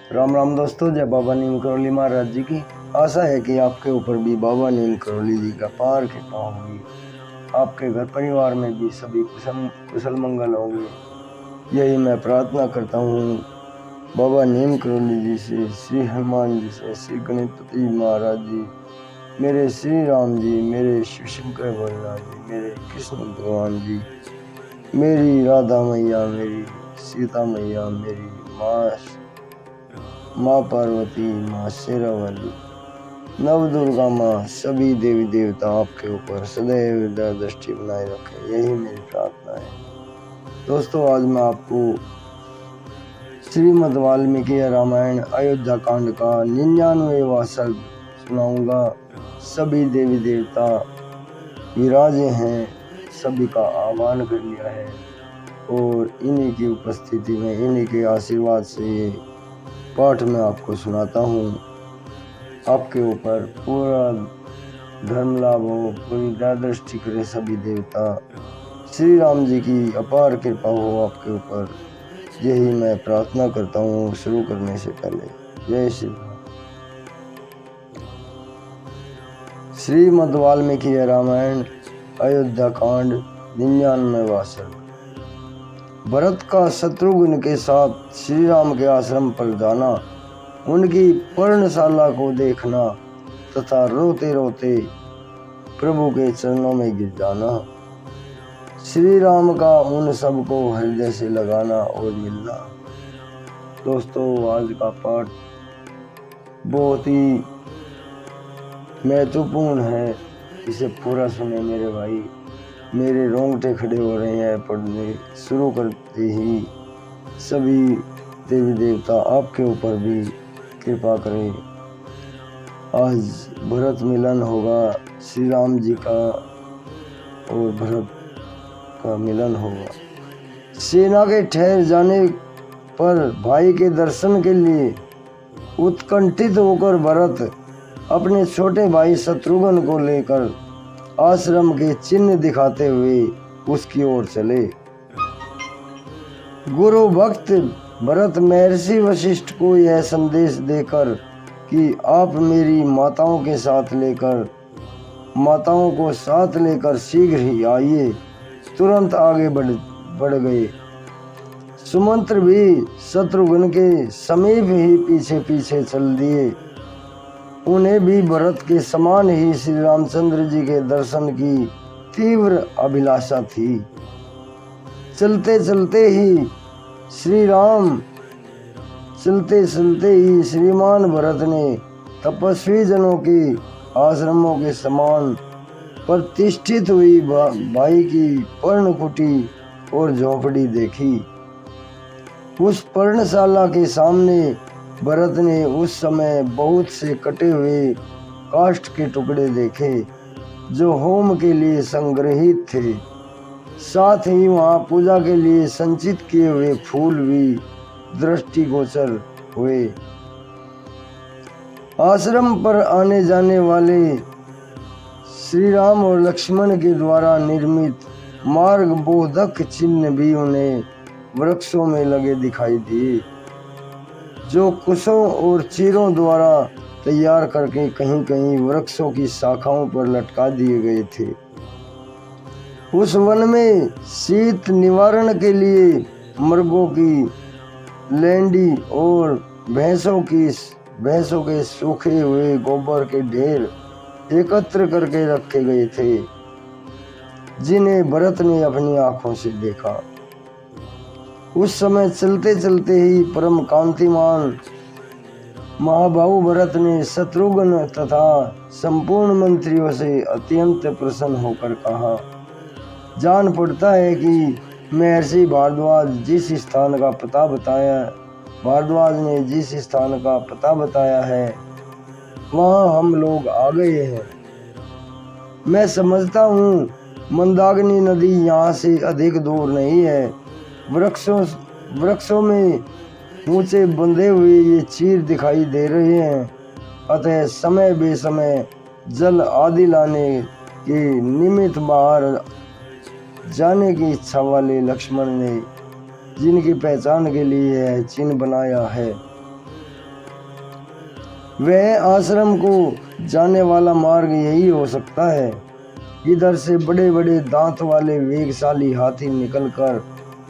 राम राम दोस्तों, जय बाबा नीम करौली महाराज जी की। आशा है कि आपके ऊपर भी बाबा नीम करौली जी का पार कृपा होगी। आपके घर परिवार में भी सभी कुशल मंगल होंगे, यही मैं प्रार्थना करता हूँ बाबा नीम करौली जी से, श्री हनुमान जी से, श्री गणपति महाराज जी, मेरे श्री राम जी, मेरे शिव शंकर भोलेनाथ जी, मेरे कृष्ण भगवान जी, मेरी राधा मैया, मेरी सीता मैया, मेरी माँ पार्वती, माँ शेरावाली, नव दुर्गा माँ, सभी देवी देवता आपके ऊपर सदैव दया दृष्टि बनाए रखें, यही मेरी प्रार्थना है। दोस्तों, आज मैं आपको श्रीमद् वाल्मीकि रामायण अयोध्या कांड का 99वां सर्ग सुनाऊंगा। सभी देवी देवता विराजे हैं, सभी का आह्वान कर लिया है और इन्हीं की उपस्थिति में, इन्हीं के आशीर्वाद से ये पाठ में आपको सुनाता हूँ। आपके ऊपर पूरा धर्म लाभ हो, पूरी दया दृष्टि करे सभी देवता, श्री राम जी की अपार कृपा हो आपके ऊपर, यही मैं प्रार्थना करता हूँ शुरू करने से पहले। जय श्री राम। श्रीमद् वाल्मीकि रामायण अयोध्या कांड 99वां सर्ग। भरत का शत्रुघ्न के साथ श्री राम के आश्रम पर जाना, उनकी पर्णशाला को देखना तथा रोते रोते प्रभु के चरणों में गिर जाना, श्री राम का उन सबको हृदय से लगाना और मिलना। दोस्तों, आज का पाठ बहुत ही महत्वपूर्ण है, इसे पूरा सुने मेरे भाई। मेरे रोंगटे खड़े हो रहे हैं पढ़ने शुरू करते ही। सभी देवी देवता आपके ऊपर भी कृपा करें। आज भरत मिलन होगा, श्री राम जी का और भरत का मिलन होगा। सेना के ठहर जाने पर भाई के दर्शन के लिए उत्कंठित होकर भरत अपने छोटे भाई शत्रुघ्न को लेकर आश्रम के चिन्ह दिखाते हुए उसकी ओर चले। गुरु भक्त भरत महर्षि वशिष्ठ को यह संदेश देकर कि आप मेरी माताओं को साथ लेकर शीघ्र ही आइए, तुरंत आगे बढ़ गए। सुमंत्र भी शत्रुघ्न के समीप ही पीछे पीछे चल दिए। उन्हें भी भरत के समान ही श्री रामचंद्र जी के दर्शन की तीव्र अभिलाषा थी। चलते चलते ही श्रीमान भरत ने तपस्वी जनों के आश्रमों के समान प्रतिष्ठित हुई भाई की पर्णकुटी और झोपड़ी देखी। उस पर्णशाला के सामने भरत ने उस समय बहुत से कटे हुए काष्ठ के टुकड़े देखे जो होम के लिए संग्रहित थे। साथ ही वहां पूजा के लिए संचित किए हुए फूल भी दृष्टिगोचर हुए। आश्रम पर आने जाने वाले श्री राम और लक्ष्मण के द्वारा निर्मित मार्ग बोधक चिन्ह भी उन्हें वृक्षों में लगे दिखाई दिए, जो कुशों और चीरों द्वारा तैयार करके कहीं कहीं वृक्षों की शाखाओं पर लटका दिए गए थे। उस वन में शीत निवारण के लिए मृगों की लैंडी और भैंसों के सूखे हुए गोबर के ढेर एकत्र करके रखे गए थे, जिन्हें भरत ने अपनी आंखों से देखा। उस समय चलते चलते ही परम कांतिमान महाबाहु भरत ने शत्रुघ्न तथा संपूर्ण मंत्रियों से अत्यंत प्रसन्न होकर कहा, जान पड़ता है कि महर्षि भारद्वाज ने जिस स्थान का पता बताया है वहां हम लोग आ गए हैं। मैं समझता हूँ मंदाकिनी नदी यहाँ से अधिक दूर नहीं है। वृक्षों में ऊंचे बंधे हुए ये चीर दिखाई दे रहे हैं, अतः समय बेसमय जल आदि लाने के निमित्त बाहर जाने की इच्छा वाले लक्ष्मण ने, जिनकी पहचान के लिए यह चिन्ह बनाया है, वह आश्रम को जाने वाला मार्ग यही हो सकता है। इधर से बड़े बड़े दांत वाले वेगशाली हाथी निकलकर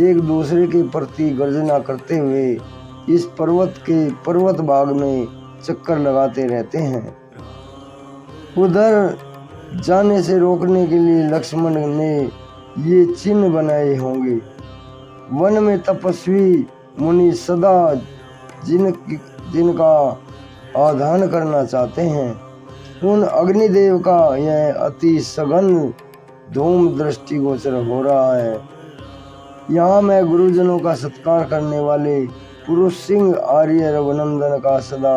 एक दूसरे के प्रति गर्जना करते हुए इस पर्वत भाग में चक्कर लगाते रहते हैं। उधर जाने से रोकने के लिए लक्ष्मण ने ये चिन्ह बनाए होंगे। वन में तपस्वी मुनि सदा जिनका आधान करना चाहते हैं, उन अग्निदेव का यह अति सघन धूम दृष्टिगोचर हो रहा है। यहाँ मैं गुरुजनों का सत्कार करने वाले पुरुष सिंह आर्य रघुनंदन का सदा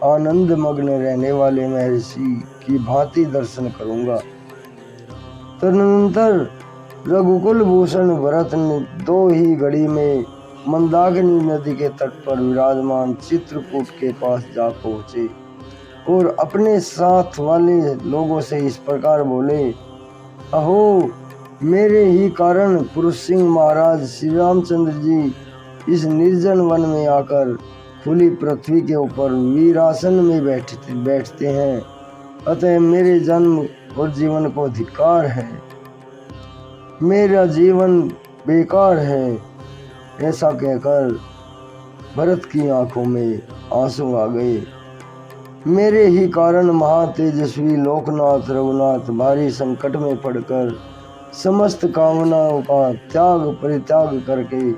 आनंद मग्न रहने वाले महर्षि की भांति दर्शन करूंगा। तदनंतर रघुकुल भूषण भरत ने 2 ही घड़ी में मंदाकिनी नदी के तट पर विराजमान चित्रकूट के पास जा पहुँचे और अपने साथ वाले लोगों से इस प्रकार बोले, अहो, मेरे ही कारण पुरुष सिंह महाराज श्री रामचंद्र जी इस निर्जन वन में आकर खुली पृथ्वी के ऊपर वीरासन में बैठते हैं, अतः मेरे जन्म और जीवन को धिक्कार है, मेरा जीवन बेकार है। ऐसा कहकर भरत की आंखों में आंसू आ गए। मेरे ही कारण महातेजस्वी लोकनाथ रघुनाथ भारी संकट में पड़कर समस्त कामनाओं का त्याग परित्याग करके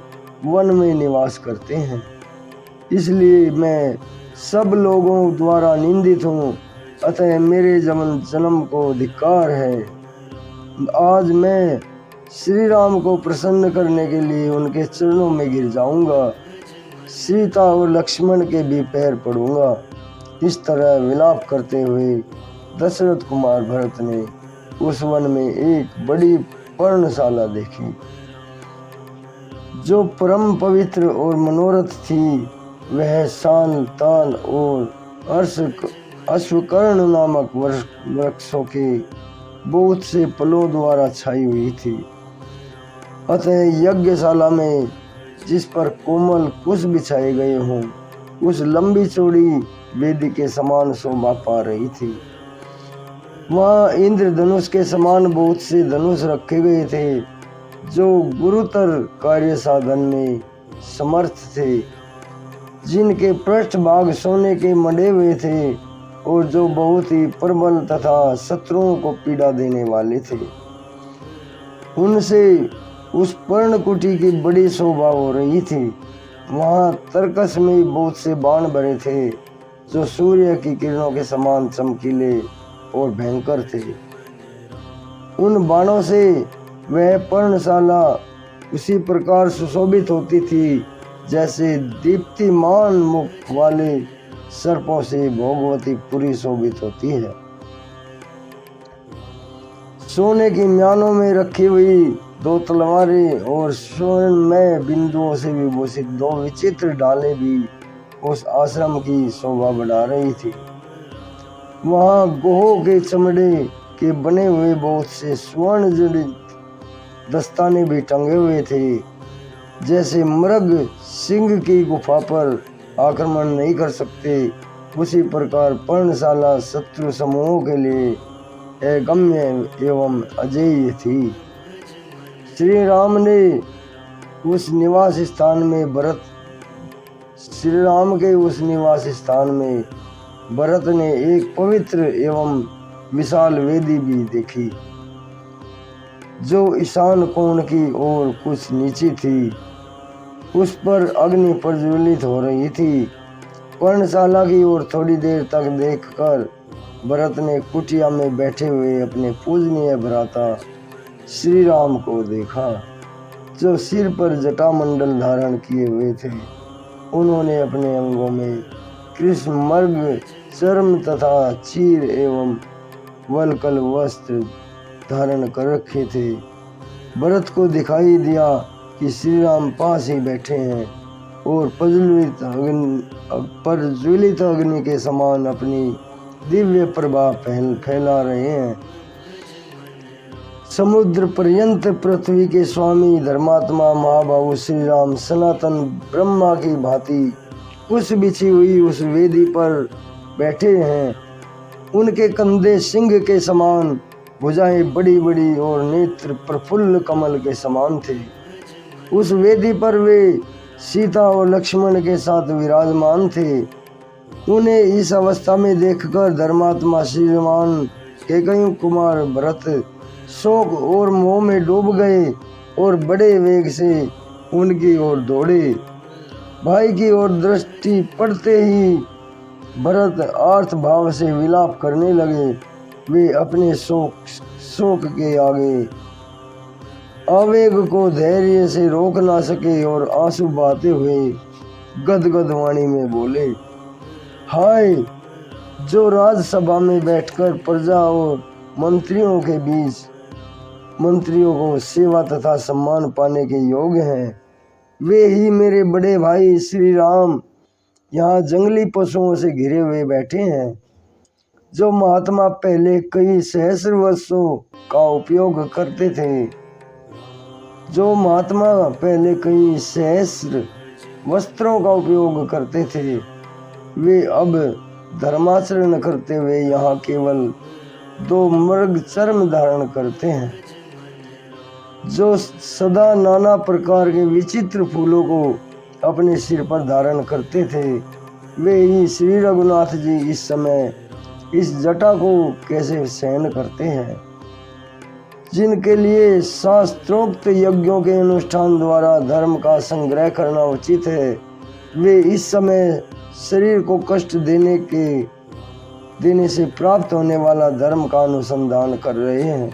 वन में निवास करते हैं, इसलिए मैं सब लोगों द्वारा निंदित हूँ, अतः मेरे जन्म को धिक्कार है। आज मैं श्री राम को प्रसन्न करने के लिए उनके चरणों में गिर जाऊंगा, सीता और लक्ष्मण के भी पैर पड़ूंगा। इस तरह विलाप करते हुए दशरथ कुमार भरत ने उस वन में एक बड़ी पर्णशाला देखी, जो परम पवित्र और मनोरथ थी। वह शाल ताल और अश्वकर्ण नामक वृक्षों के बहुत से फलों द्वारा छाई हुई थी। अतः यज्ञशाला में जिस पर कोमल कुश बिछाए गए हों, उस लंबी चौड़ी वेदी के समान शोभा पा रही थी। वहाँ इंद्रधनुष के समान बहुत से धनुष रखे गए थे, जो गुरुतर कार्य साधन में समर्थ थे, जिनके पृष्ठ भाग सोने के मढ़े हुए थे और जो बहुत ही प्रबल तथा शत्रुओं को पीड़ा देने वाले थे। उनसे उस पर्णकुटी की बड़ी शोभा हो रही थी। वहाँ तर्कस में बहुत से बाण भरे थे, जो सूर्य की किरणों के समान चमकीले और भयंकर थे। उन बाणों से वह पर्णशाला उसी प्रकार सुशोभित होती थी जैसे दीप्तिमान मुख वाले सर्पों से भोगवती पुरी शोभित होती है। सोने की म्यानों में रखी हुई 2 तलवारें और स्वर्णमय बिंदुओं से विभूषित 2 विचित्र ढालें भी उस आश्रम की शोभा बढ़ा रही थी। वहाँ गोहों के चमड़े के बने हुए बहुत से स्वर्ण जड़ित दस्ताने भी टंगे हुए थे, जैसे मृग सिंह की गुफा पर आक्रमण नहीं कर सकते, उसी प्रकार पर्णशाला शत्रु समूहों के लिए अगम्य एवं अजेय थी। श्री राम ने उस निवास स्थान में भरत ने एक पवित्र एवं विशाल वेदी भी देखी, जो ईशान कोण की ओर कुछ नीचे थी। उस पर अग्नि प्रज्वलित हो रही थी। पर्णशाला की ओर थोड़ी देर तक देखकर भरत ने कुटिया में बैठे हुए अपने पूजनीय भ्राता श्री राम को देखा, जो सिर पर जटामंडल धारण किए हुए थे। उन्होंने अपने अंगों में कृष्ण मृग चर्म तथा चीर एवं वलकल वस्त्र धारण कर रखे थे। भरत को दिखाई दिया कि श्री राम पास ही बैठे हैं और प्रज्वलित अग्नि के समान अपनी दिव्य प्रभा फैला रहे हैं। समुद्र पर्यंत पृथ्वी के स्वामी धर्मात्मा महाबाहु श्री राम सनातन ब्रह्मा की भांति कुछ बिछी हुई उस वेदी पर बैठे हैं। उनके कंधे सिंह के समान, भुजाएं बड़ी बड़ी और नेत्र प्रफुल्ल कमल के समान थे। उस वेदी पर वे सीता और लक्ष्मण के साथ विराजमान थे। उन्हें इस अवस्था में देखकर धर्मात्मा श्रीमान केकयी कुमार भरत शोक और मोह में डूब गए और बड़े वेग से उनकी ओर दौड़े। भाई की ओर दृष्टि पड़ते ही भरत आर्त भाव से विलाप करने लगे। वे अपने शोक के आगे आवेग को धैर्य से रोक ना सके और आंसू बहाते हुए गदगद वाणी में बोले, हाय, जो राजसभा में बैठकर प्रजा और मंत्रियों के बीच मंत्रियों को सेवा तथा सम्मान पाने के योग्य हैं, वे ही मेरे बड़े भाई श्री राम यहाँ जंगली पशुओं से घिरे हुए बैठे हैं। जो महात्मा पहले कई सहस्र वर्षों का उपयोग करते थे, जो महात्मा पहले कई सहस्र वस्त्रों का उपयोग करते थे, वे अब धर्माचरण करते हुए यहाँ केवल 2 मृग चर्म धारण करते हैं। जो सदा नाना प्रकार के विचित्र फूलों को अपने सिर पर धारण करते थे, वे ही श्री रघुनाथ जी इस समय इस जटा को कैसे सहन करते हैं। जिनके लिए शास्त्रोक्त यज्ञों के अनुष्ठान द्वारा धर्म का संग्रह करना उचित है, वे इस समय शरीर को कष्ट देने से प्राप्त होने वाला धर्म का अनुसंधान कर रहे हैं।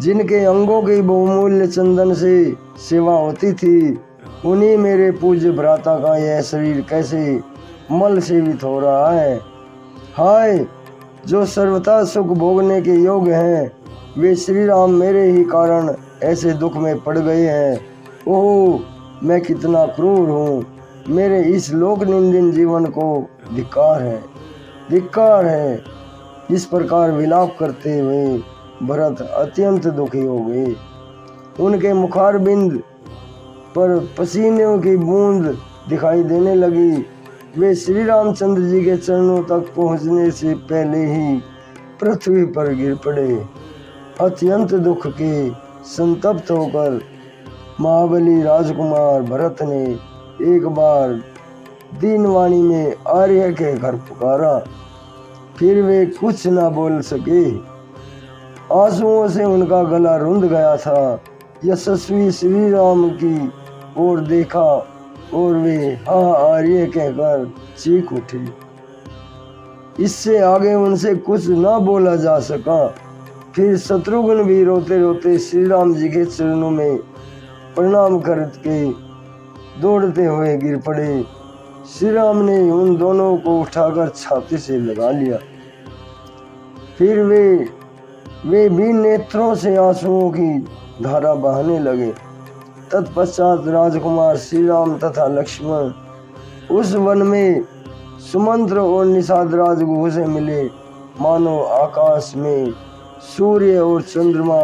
जिनके अंगों की बहुमूल्य चंदन से सेवा होती थी, उन्हीं मेरे पूज्य भ्राता का यह शरीर कैसे मल सेवित हो रहा है। हाय, जो सर्वथा सुख भोगने के योग्य हैं, वे श्री राम मेरे ही कारण ऐसे दुख में पड़ गए हैं। ओह, मैं कितना क्रूर हूँ, मेरे इस लोक निंदन जीवन को धिक्कार है, धिक्कार है। इस प्रकार विलाप करते हुए भरत अत्यंत दुखी हो गए। उनके मुखारबिंद पर पसीने की बूंद दिखाई देने लगी। वे श्री रामचंद्र जी के चरणों तक पहुंचने से पहले ही पृथ्वी पर गिर पड़े। अत्यंत दुख के संतप्त होकर महाबली राजकुमार भरत ने एक बार दीनवाणी में आर्य के घर पुकारा, फिर वे कुछ न बोल सके। आंसुओं से उनका गला रुंध गया था। यशस्वी श्री राम की ओर देखा और वे हाँ आर्य कहकर चीख उठे। इससे आगे उनसे कुछ न बोला जा सका। फिर शत्रुघ्न भी रोते रोते श्री राम जी के चरणों में प्रणाम करके दौड़ते हुए गिर पड़े। श्री राम ने उन दोनों को उठाकर छाती से लगा लिया। फिर वे भी नेत्रों से आंसुओं की धारा बहाने लगे। तत्पश्चात राजकुमार श्री राम तथा लक्ष्मण उस वन में सुमंत्र और निषाद राजगुह से मिले। मानो आकाश में सूर्य और चंद्रमा,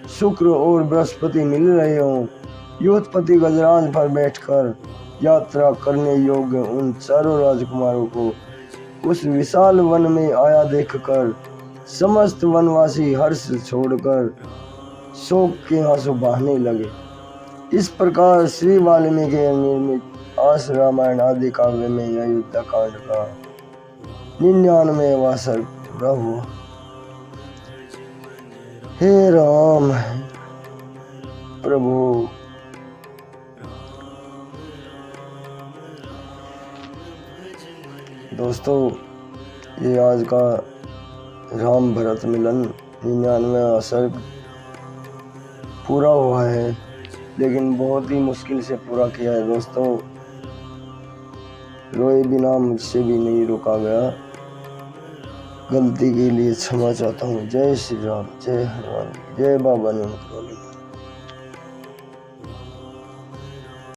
शुक्र और बृहस्पति मिल रहे हों। युद्धपति गजराज पर बैठकर यात्रा करने योग्य उन चारों राजकुमारों को उस विशाल वन में आया देखकर समस्त वनवासी हर्ष छोड़कर शोक के आंसू बहाने लगे। इस प्रकार श्री वाल्मीकि निर्मित आस रामायण आदि काव्य में अयोध्या कांड का 99वां सर्ग पूरा हुआ। हे राम प्रभु, दोस्तों, ये आज का राम भरत मिलन 99वां सर्ग पूरा हुआ है, लेकिन बहुत ही मुश्किल से पूरा किया है दोस्तों। रोए बिना मुझसे भी नहीं रोका गया। गलती के लिए क्षमा चाहता हूँ। जय श्री राम, जय हनुमान, जय बाबा ने